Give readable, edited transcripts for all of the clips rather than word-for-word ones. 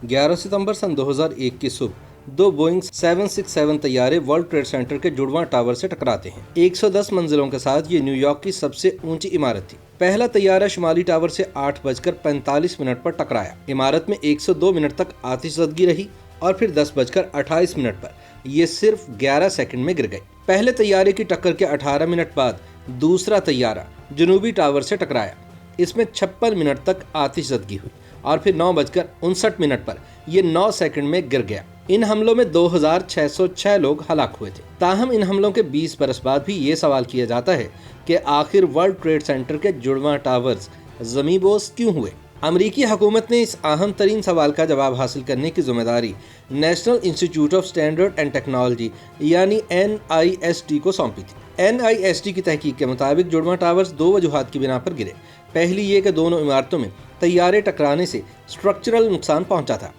11 सितंबर सन 2001 की सुबह दो बोइंग 767 तैयारे वर्ल्ड ट्रेड सेंटर के जुड़वां टावर से टकराते हैं। 110 मंजिलों के साथ ये न्यूयॉर्क की सबसे ऊंची इमारत थी। पहला तैयारा शुमाली टावर से 8:45 पर टकराया। इमारत में 102 मिनट तक आतिशबाजी रही और फिर 10:28 पर ये सिर्फ 11 सेकंड में गिर गई। पहले तैयारे की टक्कर के 18 मिनट बाद दूसरा तैयारा जनूबी टावर से टकराया। इसमें 56 मिनट तक आतिशबाजी हुई और फिर 9:59 पर यह 9 सेकंड में गिर गया। इन हमलों में 2606 लोग हलाक हुए थे। ताहम इन हमलों के 20 बरस बाद भी ये सवाल किया जाता है कि आखिर वर्ल्ड ट्रेड सेंटर के जुड़वां टावर्स ज़मींबोस क्यों हुए। अमरीकी हुकूमत ने इस अहम तरीन सवाल का जवाब हासिल करने की जिम्मेदारी national institute of standard and technology यानी NIST को सौंपी थी। NIST की तहकीक के मुताबिक जुड़वां टावर्स दो वजूहात की बिना पर गिरे। पहली ये कि दोनों इमारतों में तैयारे टकराने से स्ट्रक्चरल नुकसान पहुंचा था।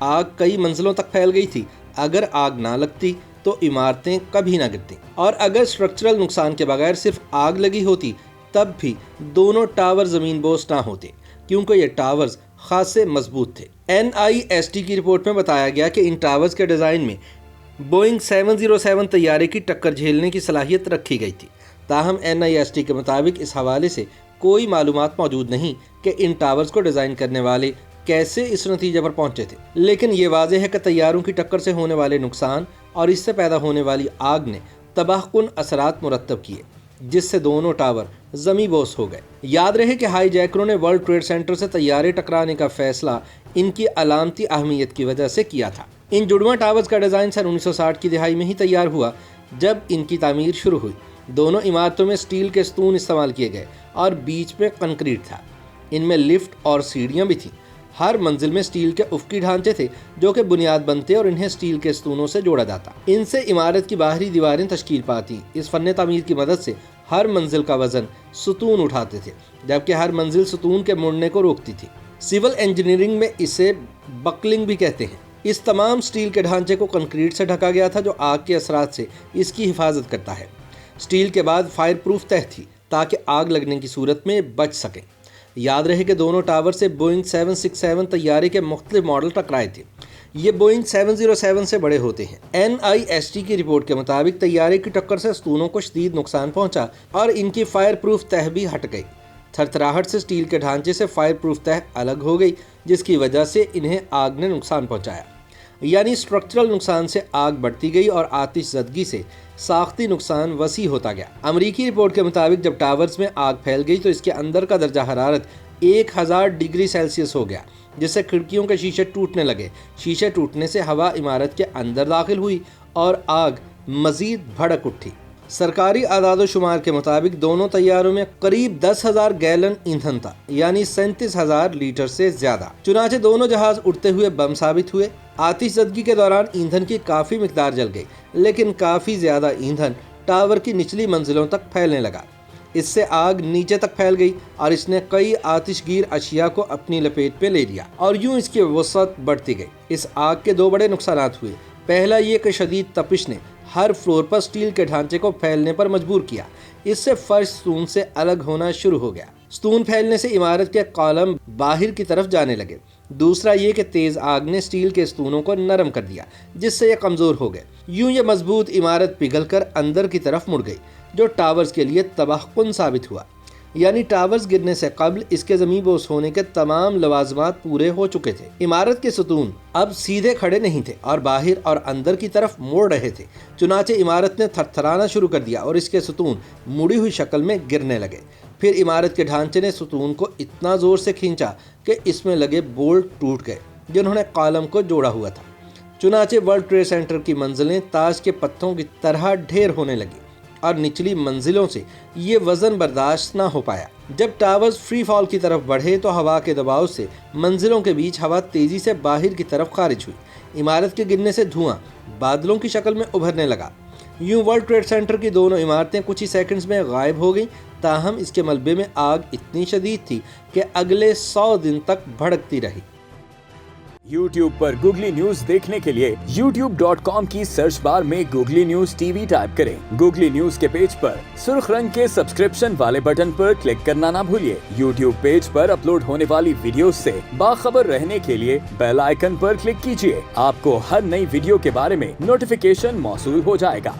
आग कई मंजिलों तक फैल गई थी। अगर आग ना लगती तो इमारतें कभी ना गिरती, और अगर स्ट्रक्चरल नुकसान के बगैर सिर्फ आग लगी होती तब भी दोनों टावर ज़मीनबोस ना होते, क्योंकि ये टावर्स खासे मजबूत थे। NIST की रिपोर्ट में बताया गया कि इन टावर्स के डिज़ाइन में बोइंग 707 तैयारे की टक्कर झेलने की सलाहियत रखी गई थी। ताहम NIST के मुताबिक इस हवाले से कोई मालूमात मौजूद नहीं कि इन टावर्स को डिज़ाइन करने वाले कैसे इस नतीजे पर पहुंचे थे, लेकिन ये वाज़ेह है कि तैयारों की टक्कर से होने वाले नुकसान और इससे पैदा होने वाली आग ने तबाहकुन असरात मुरतब किए, जिससे दोनों टावर ज़मींबोस हो गए। याद रहे कि हाईजैकरों ने वर्ल्ड ट्रेड सेंटर से तैयारे टकराने का फैसला इनकी अलामती अहमियत की वजह से किया था। इन जुड़वां टावर्स का डिज़ाइन सन 1960 की दिहाई में ही तैयार हुआ, जब इनकी तामीर शुरू हुई। दोनों इमारतों में स्टील के सतून इस्तेमाल किए गए और बीच में कंक्रीट था। इनमें लिफ्ट और सीढ़ियाँ भी थीं। हर मंजिल में स्टील के उफ़क़ी ढांचे थे जो कि बुनियाद बनते और इन्हें स्टील के सतूनों से जोड़ा जाता। इनसे इमारत की बाहरी दीवारें तश्कील पाती। इस फन तामीर की मदद से हर मंजिल का वजन सतून उठाते थे, जबकि हर मंजिल सतून के मुड़ने को रोकती थी। सिविल इंजीनियरिंग में इसे बकलिंग भी कहते हैं। इस तमाम स्टील के ढांचे को कंक्रीट से ढका गया था जो आग के असरात से इसकी हिफाजत करता है। स्टील के बाद फायर प्रूफ तह थी ताकि आग लगने की सूरत में बच सकें। याद रहे कि दोनों टावर से बोइंग 767 तैयारे के मुख्तलिफ मॉडल टकराए थे। ये बोइंग 707 से बड़े होते हैं। NIST की रिपोर्ट के मुताबिक तैयारे की टक्कर से सतूनों को शदीद नुकसान पहुंचा और इनकी फायर प्रूफ तह भी हट गई। थरथराहट से स्टील के ढांचे से फायर प्रूफ तह अलग हो गई, जिसकी वजह से इन्हें आग ने नुकसान पहुंचाया। यानी स्ट्रक्चरल नुकसान से आग बढ़ती गई और आतिशज़दगी से साख्ती नुकसान वसी होता गया। अमरीकी रिपोर्ट के मुताबिक जब टावर्स में आग फैल गई तो इसके अंदर का दर्जा हरारत 1000 डिग्री सेल्सियस हो गया, जिससे खिड़कियों के शीशे टूटने लगे। शीशे टूटने से हवा इमारत के अंदर दाखिल हुई और आग मज़ीद भड़क उठी। सरकारी आदाद शुमार के मुताबिक दोनों तैयारों में करीब 10,000 गैलन ईंधन था, यानी 37,000 लीटर से ज्यादा। चुनाचे दोनों जहाज उड़ते हुए बम साबित हुए। आतिशज़दगी के दौरान ईंधन की काफ़ी मिकदार जल गई, लेकिन काफ़ी ज़्यादा ईंधन टावर की निचली मंजिलों तक फैलने लगा। इससे आग नीचे तक फैल गई और इसने कई आतिशगीर अशिया को अपनी लपेट में ले लिया और यूं इसकी वसअत बढ़ती गई। इस आग के दो बड़े नुकसानात हुए। पहला ये कि शदीद तपिश ने हर फ्लोर पर स्टील के ढांचे को फैलने पर मजबूर किया। इससे फर्श सतून से अलग होना शुरू हो गया। सतून फैलने से इमारत के कॉलम बाहर की तरफ जाने लगे। दूसरा ये कि तेज आग ने स्टील के सतूनों को नरम कर दिया, जिससे ये कमज़ोर हो गए। यूं ये मजबूत इमारत पिघलकर अंदर की तरफ मुड़ गई, जो टावर्स के लिए तबाहकुन साबित हुआ। यानी टावर्स गिरने से कबल इसके ज़मींबोस होने के तमाम लवाजमात पूरे हो चुके थे। इमारत के सतून अब सीधे खड़े नहीं थे और बाहर और अंदर की तरफ मुड़ रहे थे। चुनाचे इमारत ने थरथराना शुरू कर दिया और इसके सतून मुड़ी हुई शक्ल में गिरने लगे। फिर इमारत के ढांचे ने सतून को इतना ज़ोर से खींचा कि इसमें लगे बोल्ट टूट गए, जिन्होंने कॉलम को जोड़ा हुआ था। चुनाचे वर्ल्ड ट्रेड सेंटर की मंजिलें ताश के पत्तों की तरह ढेर होने लगी और निचली मंजिलों से ये वज़न बर्दाश्त ना हो पाया। जब टावर्स फ्री फॉल की तरफ बढ़े तो हवा के दबाव से मंजिलों के बीच हवा तेज़ी से बाहर की तरफ खारिज हुई। इमारत के गिरने से धुआं बादलों की शक्ल में उभरने लगा। यूं वर्ल्ड ट्रेड सेंटर की दोनों इमारतें कुछ ही सेकंड्स में गायब हो गईं। ताहम इसके मलबे में आग इतनी शदीद थी कि अगले 100 दिन तक भड़कती रही। YouTube पर गूगली न्यूज देखने के लिए youtube.com की सर्च बार में गूगली न्यूज टीवी टाइप करें। गूगली न्यूज के पेज पर सुर्ख रंग के सब्सक्रिप्शन वाले बटन पर क्लिक करना ना भूलिए। YouTube पेज पर अपलोड होने वाली वीडियोस से बाखबर रहने के लिए बेल आइकन पर क्लिक कीजिए। आपको हर नई वीडियो के बारे में नोटिफिकेशन मौसूल हो जाएगा।